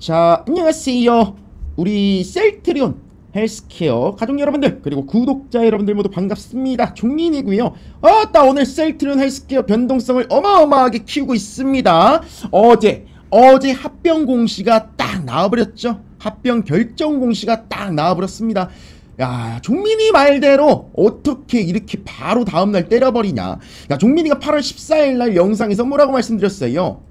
자, 안녕하세요. 우리 셀트리온 헬스케어 가족 여러분들, 그리고 구독자 여러분들 모두 반갑습니다. 종민이고요. 나 오늘 셀트리온 헬스케어 변동성을 어마어마하게 키우고 있습니다. 어제 합병 공시가 딱 나와버렸죠. 합병 결정 공시가 딱 나와버렸습니다. 야, 종민이 말대로 어떻게 이렇게 바로 다음날 때려버리냐. 야, 종민이가 8월 14일날 영상에서 뭐라고 말씀드렸어요.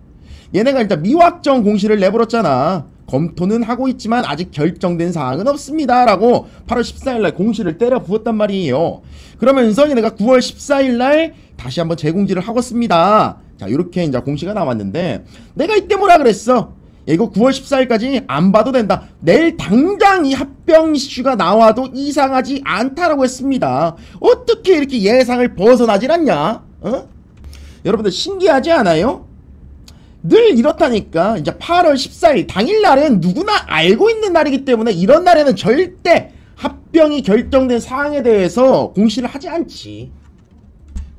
얘네가 일단 미확정 공시를 내버렸잖아. 검토는 하고 있지만 아직 결정된 사항은 없습니다 라고 8월 14일날 공시를 때려 부었단 말이에요. 그러면서 얘네가 9월 14일날 다시 한번 재공지를 하겠습니다. 자, 요렇게 이제 공시가 나왔는데, 내가 이때 뭐라 그랬어? 야, 이거 9월 14일까지 안 봐도 된다. 내일 당장 이 합병 이슈가 나와도 이상하지 않다라고 했습니다. 어떻게 이렇게 예상을 벗어나질 않냐? 여러분들 신기하지 않아요? 늘 이렇다니까. 이제 8월 14일 당일날은 누구나 알고 있는 날이기 때문에 이런 날에는 절대 합병이 결정된 사항에 대해서 공시를 하지 않지.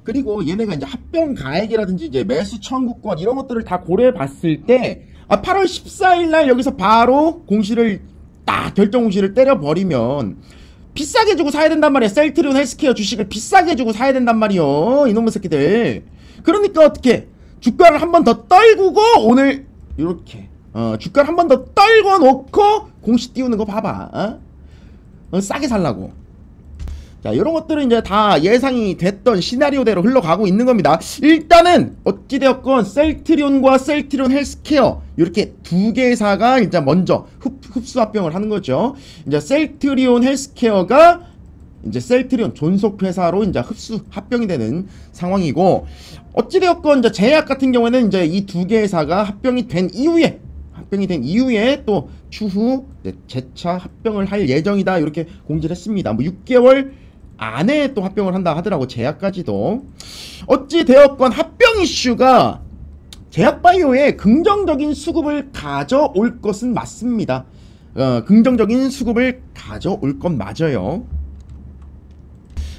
그리고 얘네가 이제 합병 가액이라든지 이제 매수 청구권 이런 것들을 다 고려해 봤을 때 8월 14일날 여기서 바로 공시를 딱 결정 공시를 때려버리면 비싸게 주고 사야 된단 말이야. 셀트리온 헬스케어 주식을 비싸게 주고 사야 된단 말이요, 이놈의 새끼들. 그러니까 어떻게 주가를 한 번 더 떨구고 오늘 이렇게 주가를 한 번 더 떨궈 놓고 공시 띄우는 거 봐봐. 싸게 살라고. 자, 이런 것들은 이제 다 예상이 됐던 시나리오대로 흘러가고 있는 겁니다. 일단은 어찌되었건 셀트리온과 셀트리온 헬스케어 이렇게 두 개사가 이제 먼저 흡수 합병을 하는 거죠. 이제 셀트리온 헬스케어가 이제 셀트리온 존속회사로 이제 흡수 합병이 되는 상황이고, 어찌되었건 이제 제약 같은 경우에는 이제 이 두 개 회사가 합병이 된 이후에 또 추후 재차 합병을 할 예정이다 이렇게 공지를 했습니다. 뭐 6개월 안에 또 합병을 한다 하더라고, 제약까지도. 어찌되었건 합병 이슈가 제약바이오에 긍정적인 수급을 가져올 것은 맞습니다. 긍정적인 수급을 가져올 건 맞아요.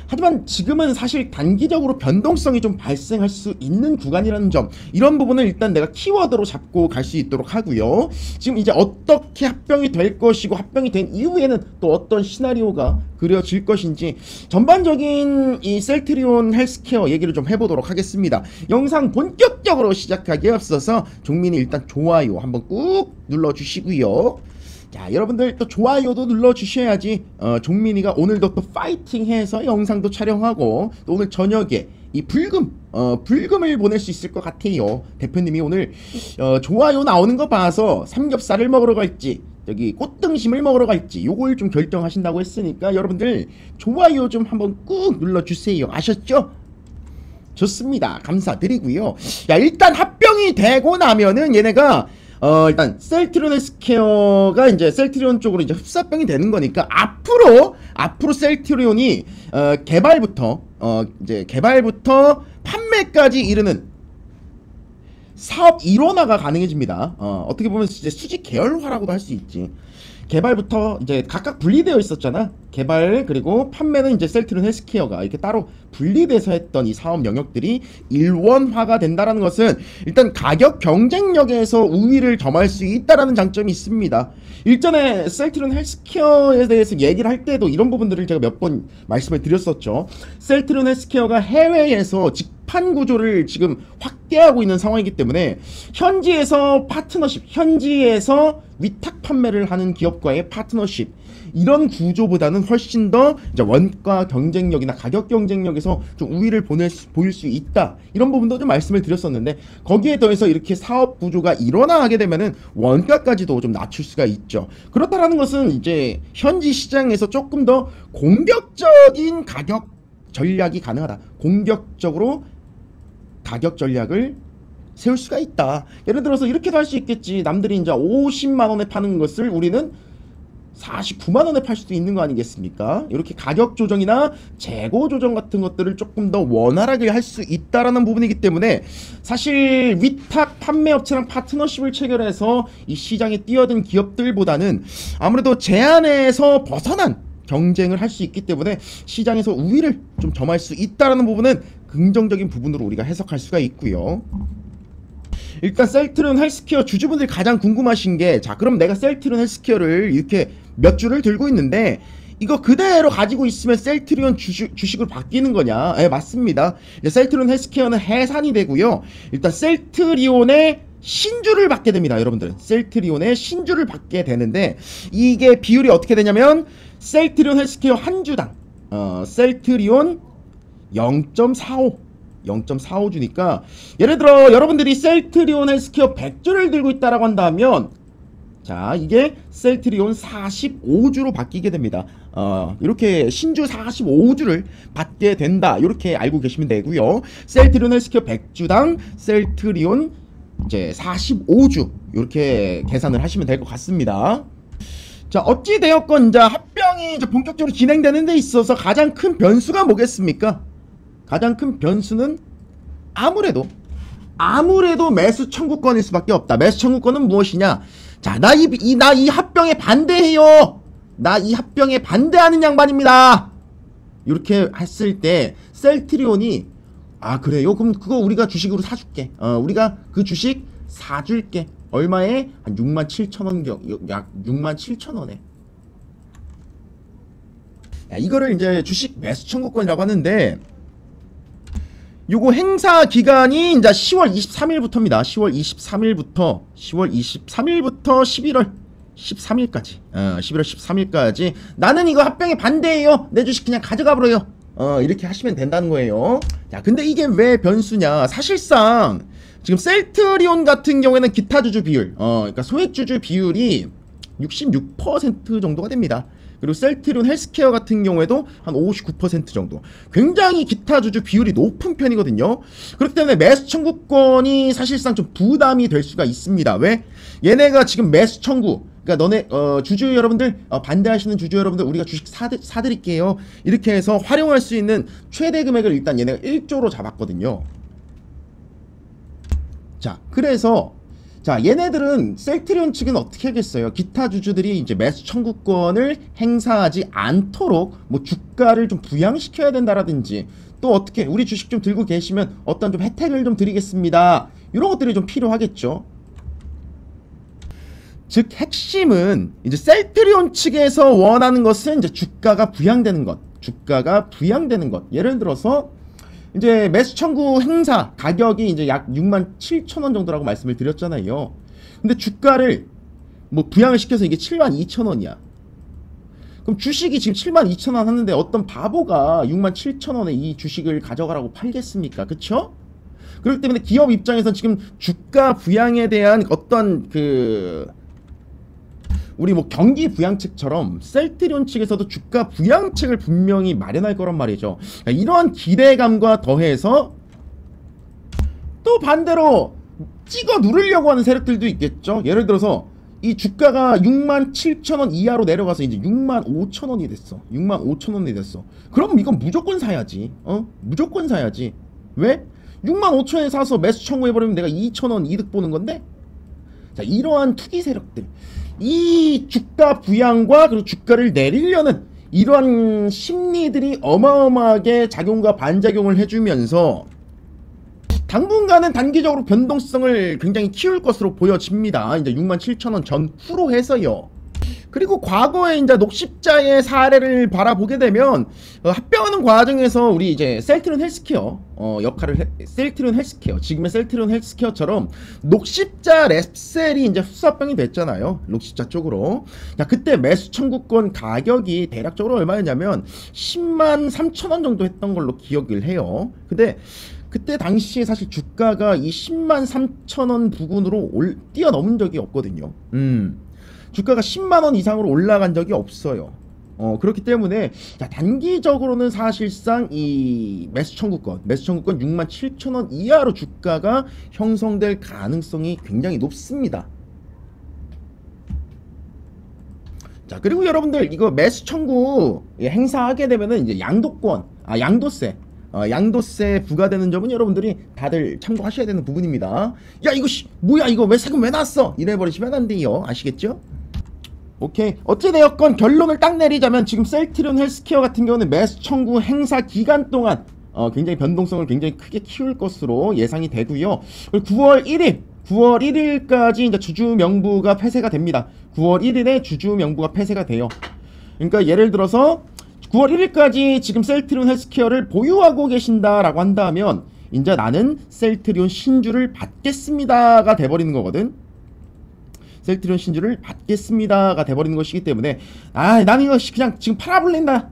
하지만 지금은 사실 단기적으로 변동성이 좀 발생할 수 있는 구간이라는 점, 이런 부분을 일단 내가 키워드로 잡고 갈 수 있도록 하고요. 지금 이제 어떻게 합병이 될 것이고 합병이 된 이후에는 또 어떤 시나리오가 그려질 것인지 전반적인 이 셀트리온 헬스케어 얘기를 좀 해보도록 하겠습니다. 영상 본격적으로 시작하기에 앞서서 종민이 일단 좋아요 한번 꾹 눌러주시고요. 자, 여러분들 또 좋아요도 눌러주셔야지 종민이가 오늘도 또 파이팅해서 영상도 촬영하고 또 오늘 저녁에 이 불금을 보낼 수 있을 것 같아요. 대표님이 오늘 좋아요 나오는 거 봐서 삼겹살을 먹으러 갈지 여기 꽃등심을 먹으러 갈지 요걸 좀 결정하신다고 했으니까 여러분들 좋아요 좀 한번 꾹 눌러주세요. 아셨죠? 좋습니다. 감사드리고요. 야, 일단 합병이 되고 나면은 얘네가 일단 셀트리온 헬스케어가 이제 셀트리온 쪽으로 이제 흡사병이 되는 거니까 앞으로 셀트리온이 개발부터 판매까지 이르는 사업 일원화가 가능해집니다. 어떻게 보면 이제 수직 계열화라고도 할 수 있지. 개발부터 이제 각각 분리되어 있었잖아. 개발 그리고 판매는 이제 셀트리온 헬스케어가 이렇게 따로 분리돼서 했던 이 사업 영역들이 일원화가 된다라는 것은 일단 가격 경쟁력에서 우위를 점할 수 있다라는 장점이 있습니다. 일전에 셀트리온 헬스케어에 대해서 얘기를 할 때도 이런 부분들을 제가 몇 번 말씀을 드렸었죠. 셀트리온 헬스케어가 해외에서 판 구조를 지금 확대하고 있는 상황이기 때문에 현지에서 파트너십, 현지에서 위탁 판매를 하는 기업과의 파트너십, 이런 구조보다는 훨씬 더 이제 원가 경쟁력이나 가격 경쟁력에서 좀 우위를 보일 수 있다, 이런 부분도 좀 말씀을 드렸었는데, 거기에 더해서 이렇게 사업 구조가 일원화하게 되면은 원가까지도 좀 낮출 수가 있죠. 그렇다라는 것은 이제 현지 시장에서 조금 더 공격적인 가격 전략이 가능하다. 공격적으로 가격 전략을 세울 수가 있다. 예를 들어서 이렇게도 할 수 있겠지. 남들이 이제 50만원에 파는 것을 우리는 49만원에 팔 수도 있는 거 아니겠습니까? 이렇게 가격 조정이나 재고 조정 같은 것들을 조금 더 원활하게 할 수 있다라는 부분이기 때문에, 사실 위탁 판매업체랑 파트너십을 체결해서 이 시장에 뛰어든 기업들보다는 아무래도 제한에서 벗어난 경쟁을 할 수 있기 때문에 시장에서 우위를 좀 점할 수 있다라는 부분은 긍정적인 부분으로 우리가 해석할 수가 있고요. 일단 셀트리온 헬스케어 주주분들이 가장 궁금하신 게, 자 그럼 내가 셀트리온 헬스케어를 이렇게 몇 주를 들고 있는데 이거 그대로 가지고 있으면 셀트리온 주식으로 바뀌는 거냐? 예, 맞습니다. 이제 셀트리온 헬스케어는 해산이 되고요. 일단 셀트리온의 신주를 받게 됩니다. 여러분들, 셀트리온의 신주를 받게 되는데, 이게 비율이 어떻게 되냐면 셀트리온 헬스케어 한 주당 셀트리온 0.45주니까, 예를 들어 여러분들이 셀트리온 헬스케어 100주를 들고 있다라고 한다면, 자 이게 셀트리온 45주로 바뀌게 됩니다. 이렇게 신주 45주를 받게 된다, 이렇게 알고 계시면 되고요. 셀트리온 헬스케어 100주당 셀트리온 이제 45주, 이렇게 계산을 하시면 될 것 같습니다. 자 어찌 되었건 이제 합병이 이제 본격적으로 진행되는 데 있어서 가장 큰 변수가 뭐겠습니까? 가장 큰 변수는 아무래도 매수 청구권일 수밖에 없다. 매수 청구권은 무엇이냐? 자, 나 이 합병에 반대해요. 나 이 합병에 반대하는 양반입니다. 이렇게 했을 때 셀트리온이, 아 그래요? 그럼 그거 우리가 주식으로 사줄게. 우리가 그 주식 사줄게. 얼마에? 한 67,000원, 약 67,000원에. 이거를 이제 주식 매수 청구권이라고 하는데, 요거 행사 기간이 이제 10월 23일부터입니다. 10월 23일부터 11월 13일까지. 11월 13일까지. 나는 이거 합병에 반대해요. 내 주식 그냥 가져가 버려요. 이렇게 하시면 된다는 거예요. 자, 근데 이게 왜 변수냐? 사실상 지금 셀트리온 같은 경우에는 기타 주주 비율, 그러니까 소액 주주 비율이 66% 정도가 됩니다. 그리고 셀트리온 헬스케어 같은 경우에도 한 59% 정도, 굉장히 기타 주주 비율이 높은 편이거든요. 그렇기 때문에 매수 청구권이 사실상 좀 부담이 될 수가 있습니다. 왜? 얘네가 지금 매수 청구, 그러니까 너네 주주 여러분들, 반대하시는 주주 여러분들, 우리가 주식 사드릴게요, 이렇게 해서 활용할 수 있는 최대 금액을 일단 얘네가 1조로 잡았거든요. 자, 그래서 자, 얘네들은 셀트리온 측은 어떻게 하겠어요? 기타 주주들이 이제 매수 청구권을 행사하지 않도록 뭐 주가를 좀 부양시켜야 된다라든지, 또 어떻게 우리 주식 좀 들고 계시면 어떤 좀 혜택을 좀 드리겠습니다, 이런 것들이 좀 필요하겠죠. 즉 핵심은 이제 셀트리온 측에서 원하는 것은 이제 주가가 부양되는 것, 예를 들어서 이제 매수 청구 행사 가격이 이제 약 67,000원 정도라고 말씀을 드렸잖아요. 근데 주가를 뭐 부양을 시켜서 이게 72,000원이야. 그럼 주식이 지금 72,000원 하는데 어떤 바보가 67,000원에 이 주식을 가져가라고 팔겠습니까? 그쵸? 그렇기 때문에 기업 입장에선 지금 주가 부양에 대한 어떤 우리 뭐 경기 부양책처럼 셀트리온 측에서도 주가 부양책을 분명히 마련할 거란 말이죠. 이러한 기대감과 더해서 또 반대로 찍어 누르려고 하는 세력들도 있겠죠. 예를 들어서 이 주가가 67,000원 이하로 내려가서 이제 65,000원이 됐어. 65,000원이 됐어. 그럼 이건 무조건 사야지. 무조건 사야지. 왜? 65,000원에 사서 매수 청구해버리면 내가 2,000원 이득 보는 건데? 자, 이러한 투기 세력들, 이 주가 부양과 그리고 주가를 내리려는 이러한 심리들이 어마어마하게 작용과 반작용을 해주면서 당분간은 단기적으로 변동성을 굉장히 키울 것으로 보여집니다. 이제 67,000원 전후로 해서요. 그리고 과거에 이제 녹십자의 사례를 바라보게 되면 합병하는 과정에서 우리 이제 셀트리온 헬스케어 셀트리온 헬스케어, 지금의 셀트리온 헬스케어처럼 녹십자 랩셀이 이제 후사병이 됐잖아요. 녹십자 쪽으로. 자, 그때 매수 청구권 가격이 대략적으로 얼마였냐면 103,000원 정도 했던 걸로 기억을 해요. 근데 그때 당시에 사실 주가가 이 103,000원 부근으로 뛰어넘은 적이 없거든요. 주가가 10만원 이상으로 올라간 적이 없어요. 그렇기 때문에 자, 단기적으로는 사실상 이 매수 청구권 67,000원 이하로 주가가 형성될 가능성이 굉장히 높습니다. 자, 그리고 여러분들 이거 매수 청구 행사하게 되면은 이제 양도세 부과되는 점은 여러분들이 다들 참고하셔야 되는 부분입니다. 야, 이거 뭐야, 이거 왜 세금 왜 났어? 이래버리시면 안 돼요. 아시겠죠? 오케이. 어찌되었건 결론을 딱 내리자면 지금 셀트리온 헬스케어 같은 경우는 매수 청구 행사 기간 동안 굉장히 변동성을 굉장히 크게 키울 것으로 예상이 되고요. 9월 9월 1일까지 이제 주주 명부가 폐쇄가 됩니다. 9월 1일에 주주 명부가 폐쇄가 돼요. 그러니까 예를 들어서 9월 1일까지 지금 셀트리온 헬스케어를 보유하고 계신다라고 한다면 이제 나는 셀트리온 신주를 받겠습니다가 돼버리는 거거든. 셀트리온 신주를 받겠습니다가 돼버리는 것이기 때문에 나는 이거 그냥 지금 팔아버린다.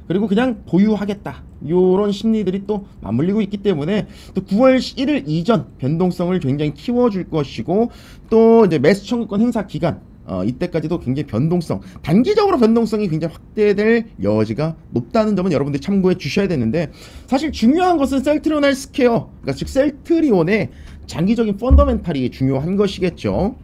그리고 그냥 보유하겠다. 요런 심리들이 또 맞물리고 있기 때문에 또 9월 1일 이전 변동성을 굉장히 키워줄 것이고, 또 이제 매수 청구권 행사 기간 이때까지도 굉장히 단기적으로 변동성이 굉장히 확대될 여지가 높다는 점은 여러분들이 참고해 주셔야 되는데, 사실 중요한 것은 셀트리온 헬스케어, 그러니까 즉 셀트리온의 장기적인 펀더멘탈이 중요한 것이겠죠.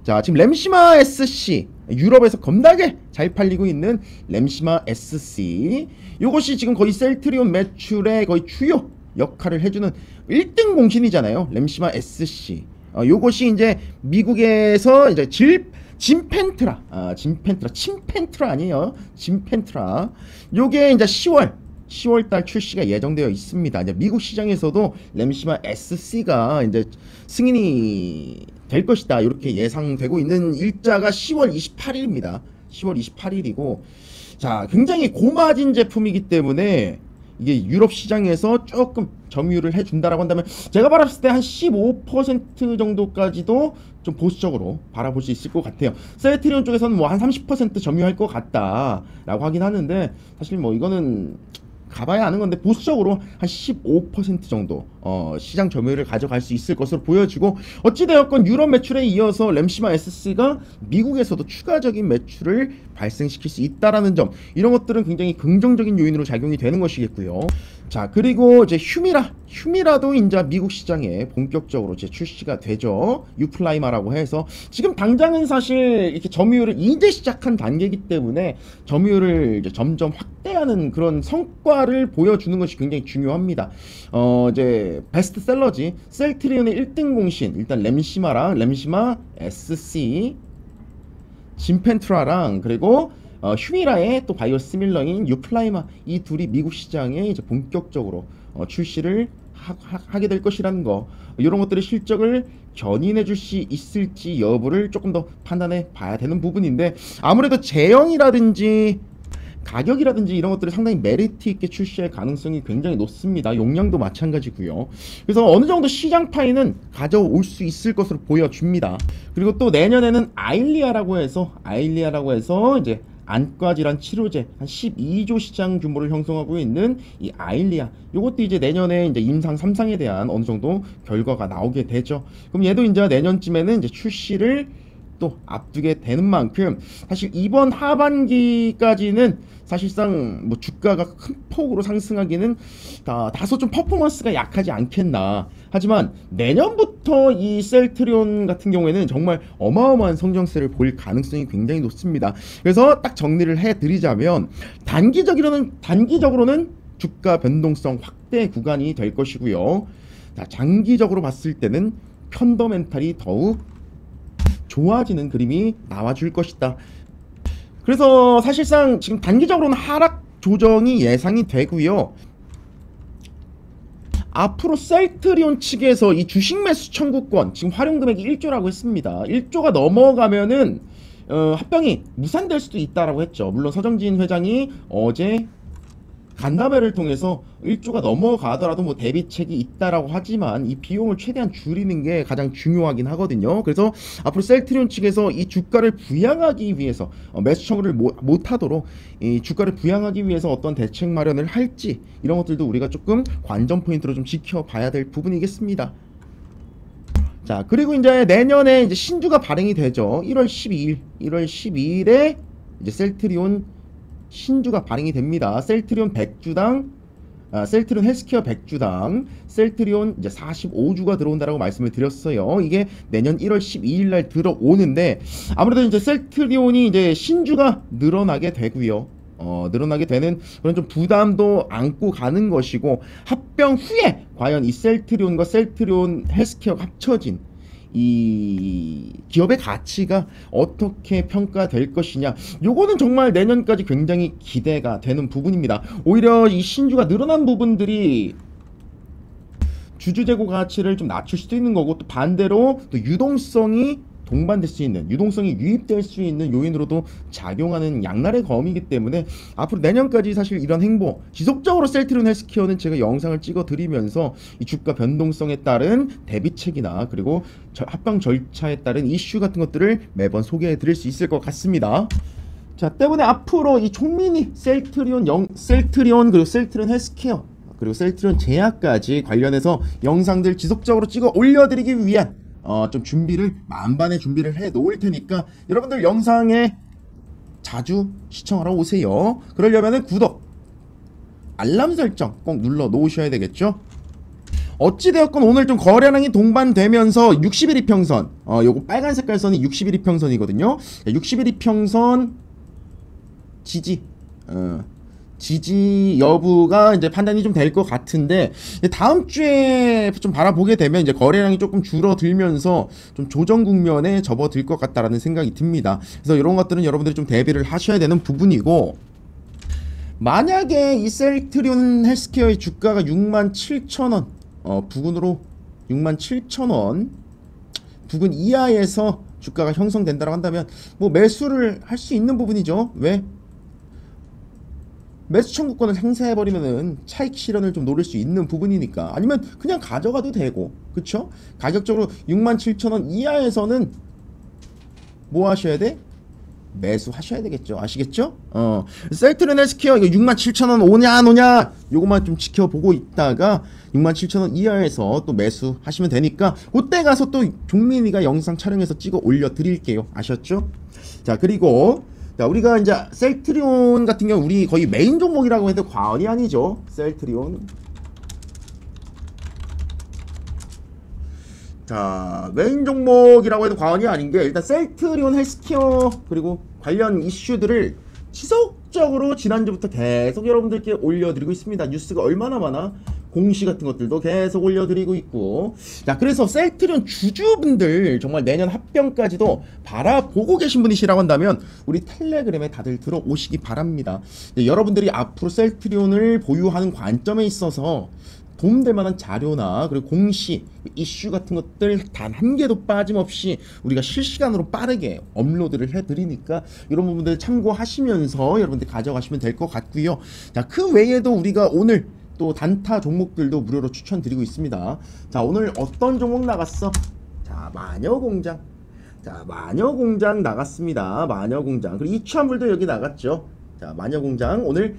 자, 지금 램시마 SC, 유럽에서 겁나게 잘 팔리고 있는 램시마 SC, 요것이 지금 거의 셀트리온 매출의 거의 주요 역할을 해주는 1등 공신이잖아요. 램시마 SC. 요것이 이제 미국에서 이제 짐펜트라 아니에요. 짐펜트라. 요게 이제 10월달 출시가 예정되어 있습니다. 이제 미국 시장에서도 램시마 SC가 이제 승인이 될 것이다, 이렇게 예상되고 있는 일자가 10월 28일입니다. 10월 28일이고, 자, 굉장히 고마진 제품이기 때문에 이게 유럽 시장에서 조금 점유를 해준다라고 한다면 제가 바라봤을 때 한 15% 정도까지도 좀 보수적으로 바라볼 수 있을 것 같아요. 셀트리온 쪽에서는 뭐 한 30% 점유할 것 같다라고 하긴 하는데, 사실 뭐 이거는 가봐야 아는 건데 보수적으로 한 15% 정도 시장 점유율을 가져갈 수 있을 것으로 보여지고, 어찌되었건 유럽 매출에 이어서 램시마 SC가 미국에서도 추가적인 매출을 발생시킬 수 있다라는 점, 이런 것들은 굉장히 긍정적인 요인으로 작용이 되는 것이겠고요. 자, 그리고 이제 휴미라도 이제 미국 시장에 본격적으로 이제 출시가 되죠. 유플라이마라고 해서 지금 당장은 사실 이렇게 점유율을 이제 시작한 단계이기 때문에 점유율을 이제 점점 확대하는 그런 성과를 보여주는 것이 굉장히 중요합니다. 이제 베스트셀러지 셀트리온의 1등 공신, 일단 램시마 SC, 짐펜트라랑 그리고 휴미라의 또 바이오시밀러인 유플라이마, 이 둘이 미국 시장에 이제 본격적으로 출시를 하게 될 것이라는 거, 이런 것들의 실적을 견인해 줄 수 있을지 여부를 조금 더 판단해 봐야 되는 부분인데, 아무래도 제형이라든지 가격이라든지 이런 것들을 상당히 메리트 있게 출시할 가능성이 굉장히 높습니다. 용량도 마찬가지고요. 그래서 어느 정도 시장 파이는 가져올 수 있을 것으로 보여줍니다. 그리고 또 내년에는 아일리아라고 해서 이제 안과 질환 치료제 한 12조 시장 규모를 형성하고 있는 이 아일리아, 요것도 이제 내년에 이제 임상 3상에 대한 어느 정도 결과가 나오게 되죠. 그럼 얘도 이제 내년쯤에는 이제 출시를 또 앞두게 되는 만큼, 사실 이번 하반기까지는 사실상 뭐 주가가 큰 폭으로 상승하기는 다소 좀 퍼포먼스가 약하지 않겠나. 하지만 내년부터 이 셀트리온 같은 경우에는 정말 어마어마한 성장세를 보일 가능성이 굉장히 높습니다. 그래서 딱 정리를 해드리자면, 단기적으로는 주가 변동성 확대 구간이 될 것이고요. 자, 장기적으로 봤을 때는 펀더멘탈이 더욱 좋아지는 그림이 나와줄 것이다. 그래서 사실상 지금 단기적으로는 하락 조정이 예상이 되고요. 앞으로 셀트리온 측에서 이 주식 매수 청구권, 지금 활용 금액이 1조라고 했습니다. 1조가 넘어가면은 합병이 무산될 수도 있다라고 했죠. 물론 서정진 회장이 어제 간담회를 통해서 1조가 넘어가더라도 뭐 대비책이 있다라고 하지만, 이 비용을 최대한 줄이는 게 가장 중요하긴 하거든요. 그래서 앞으로 셀트리온 측에서 이 주가를 부양하기 위해서 매수 청구를 못하도록 이 주가를 부양하기 위해서 어떤 대책 마련을 할지, 이런 것들도 우리가 조금 관전 포인트로 좀 지켜봐야 될 부분이겠습니다. 자, 그리고 이제 내년에 이제 신주가 발행이 되죠. 1월 12일에 이제 셀트리온 신주가 발행이 됩니다. 셀트리온 100주당, 셀트리온 헬스케어 100주당, 셀트리온 이제 45주가 들어온다라고 말씀을 드렸어요. 이게 내년 1월 12일 날 들어오는데, 아무래도 이제 셀트리온이 이제 신주가 늘어나게 되고요. 늘어나게 되는 그런 좀 부담도 안고 가는 것이고, 합병 후에 과연 이 셀트리온과 셀트리온 헬스케어가 합쳐진 이 기업의 가치가 어떻게 평가될 것이냐, 요거는 정말 내년까지 굉장히 기대가 되는 부분입니다. 오히려 이 신주가 늘어난 부분들이 주주 재고 가치를 좀 낮출 수도 있는 거고, 또 반대로 또 유동성이 동반될 수 있는, 유동성이 유입될 수 있는 요인으로도 작용하는 양날의 검이기 때문에 앞으로 내년까지 사실 이런 행보 지속적으로 셀트리온 헬스케어는 제가 영상을 찍어 드리면서 이 주가 변동성에 따른 대비책이나 그리고 합병 절차에 따른 이슈 같은 것들을 매번 소개해 드릴 수 있을 것 같습니다. 자, 때문에 앞으로 이 총민이 셀트리온 그리고 셀트리온 헬스케어 그리고 셀트리온 제약까지 관련해서 영상들 지속적으로 찍어 올려드리기 위한 좀 만반의 준비를 해 놓을 테니까 여러분들 영상에 자주 시청하러 오세요. 그러려면은 구독, 알람 설정 꼭 눌러 놓으셔야 되겠죠. 어찌되었건 오늘 좀 거래량이 동반되면서 60일 이평선, 요거 빨간 색깔 선이 60일 이평선이거든요. 60일 이평선 지지 여부가 이제 판단이 좀 될 것 같은데, 다음 주에 좀 바라보게 되면 이제 거래량이 조금 줄어들면서 좀 조정 국면에 접어들 것 같다라는 생각이 듭니다. 그래서 이런 것들은 여러분들이 좀 대비를 하셔야 되는 부분이고, 만약에 이 셀트리온 헬스케어의 주가가 67,000원 부근으로 67,000원 부근 이하에서 주가가 형성된다고 한다면 뭐 매수를 할 수 있는 부분이죠. 왜? 매수 청구권을 행사해버리면은 차익 실현을 좀 노릴 수 있는 부분이니까. 아니면 그냥 가져가도 되고, 그쵸? 가격적으로 67,000원 이하에서는 뭐 하셔야 돼? 매수하셔야 되겠죠. 아시겠죠? 셀트리온 헬스케어 이거 67,000원 오냐 안 오냐 요것만 좀 지켜보고 있다가 67,000원 이하에서 또 매수하시면 되니까 그때 가서 또 종민이가 영상 촬영해서 찍어 올려드릴게요. 아셨죠? 자, 그리고 자, 우리가 이제 셀트리온 같은 경우 우리 거의 메인 종목이라고 해도 과언이 아니죠. 셀트리온. 자, 메인 종목이라고 해도 과언이 아닌 게, 일단 셀트리온 헬스케어 그리고 관련 이슈들을 지속적으로 지난주부터 계속 여러분들께 올려드리고 있습니다. 뉴스가 얼마나 많아? 공시 같은 것들도 계속 올려드리고 있고. 자, 그래서 셀트리온 주주분들 정말 내년 합병까지도 바라보고 계신 분이시라고 한다면 우리 텔레그램에 다들 들어오시기 바랍니다. 여러분들이 앞으로 셀트리온을 보유하는 관점에 있어서 도움될 만한 자료나 그리고 공시, 이슈 같은 것들 단 한 개도 빠짐없이 우리가 실시간으로 빠르게 업로드를 해드리니까 이런 부분들 참고하시면서 여러분들 가져가시면 될 것 같고요. 자, 그 외에도 우리가 오늘 또 단타 종목들도 무료로 추천드리고 있습니다. 자, 오늘 어떤 종목 나갔어? 자, 마녀공장. 자, 마녀공장 나갔습니다. 마녀공장. 그리고 이추한불도 여기 나갔죠. 자, 마녀공장 오늘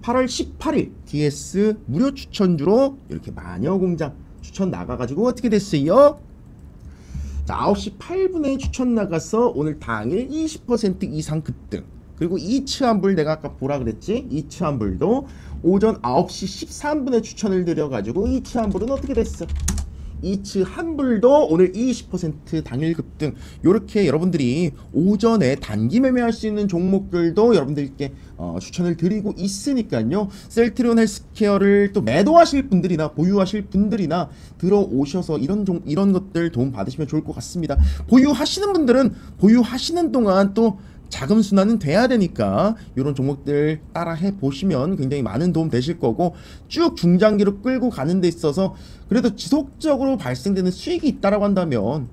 8월 18일 DS 무료 추천주로 이렇게 마녀공장 추천 나가가지고 어떻게 됐어요? 자, 9시 8분에 추천 나가서 오늘 당일 20% 이상 급등. 그리고 이츠한불 내가 아까 보라 그랬지? 이츠한불도 오전 9시 13분에 추천을 드려가지고 이츠한불은 어떻게 됐어? 이츠한불도 오늘 20% 당일 급등. 요렇게 여러분들이 오전에 단기 매매할 수 있는 종목들도 여러분들께 추천을 드리고 있으니까요. 셀트리온 헬스케어를 또 매도하실 분들이나 보유하실 분들이나 들어오셔서 이런 것들 도움 받으시면 좋을 것 같습니다. 보유하시는 분들은 보유하시는 동안 또 자금 순환은 돼야 되니까 이런 종목들 따라 해보시면 굉장히 많은 도움 되실 거고, 쭉 중장기로 끌고 가는 데 있어서 그래도 지속적으로 발생되는 수익이 있다라고 한다면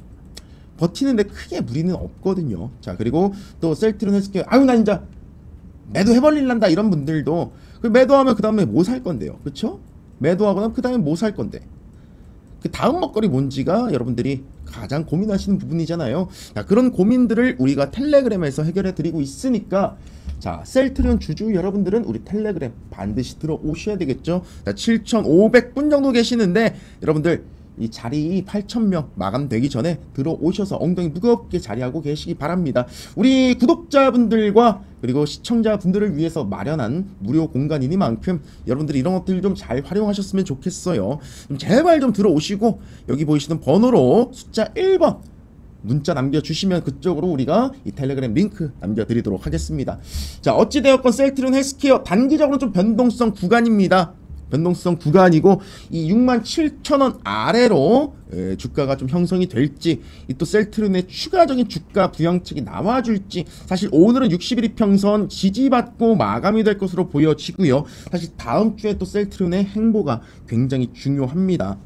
버티는데 크게 무리는 없거든요. 자, 그리고 또 셀트리온 헬스케어 아유 나 진짜 매도해버릴란다 이런 분들도 매도하면 그 다음에 뭐 살 건데요. 그쵸? 매도하고 나면 그 다음에 뭐 살 건데, 그 다음 먹거리 뭔지가 여러분들이 가장 고민하시는 부분이잖아요. 자, 그런 고민들을 우리가 텔레그램에서 해결해 드리고 있으니까, 자, 셀트리온 주주 여러분들은 우리 텔레그램 반드시 들어오셔야 되겠죠. 자, 7,500분 정도 계시는데 여러분들 이 자리 8,000명 마감되기 전에 들어오셔서 엉덩이 무겁게 자리하고 계시기 바랍니다. 우리 구독자분들과 그리고 시청자분들을 위해서 마련한 무료 공간이니만큼 여러분들이 이런 것들 좀 잘 활용하셨으면 좋겠어요. 제발 좀 들어오시고 여기 보이시는 번호로 숫자 1번 문자 남겨주시면 그쪽으로 우리가 이 텔레그램 링크 남겨드리도록 하겠습니다. 자, 어찌되었건 셀트리온 헬스케어 단기적으로 좀 변동성 구간입니다. 변동성 구간이고, 이 67,000원 아래로 주가가 좀 형성이 될지, 이 또 셀트리온의 추가적인 주가 부양책이 나와줄지, 사실 오늘은 60일 이평선 지지받고 마감이 될 것으로 보여지고요. 사실 다음 주에 또 셀트리온의 행보가 굉장히 중요합니다.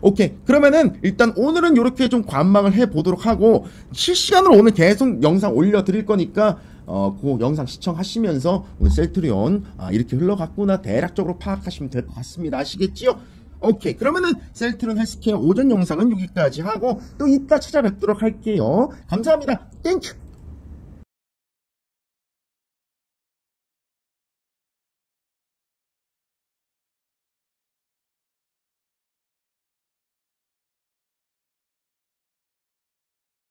오케이. 그러면은 일단 오늘은 이렇게 좀 관망을 해보도록 하고 실시간으로 오늘 계속 영상 올려드릴 거니까 그 영상 시청하시면서 오늘 셀트리온 이렇게 흘러갔구나 대략적으로 파악하시면 될 것 같습니다. 아시겠지요? 오케이. 그러면은 셀트리온 헬스케어 오전 영상은 여기까지 하고 또 이따 찾아뵙도록 할게요. 감사합니다. 땡큐.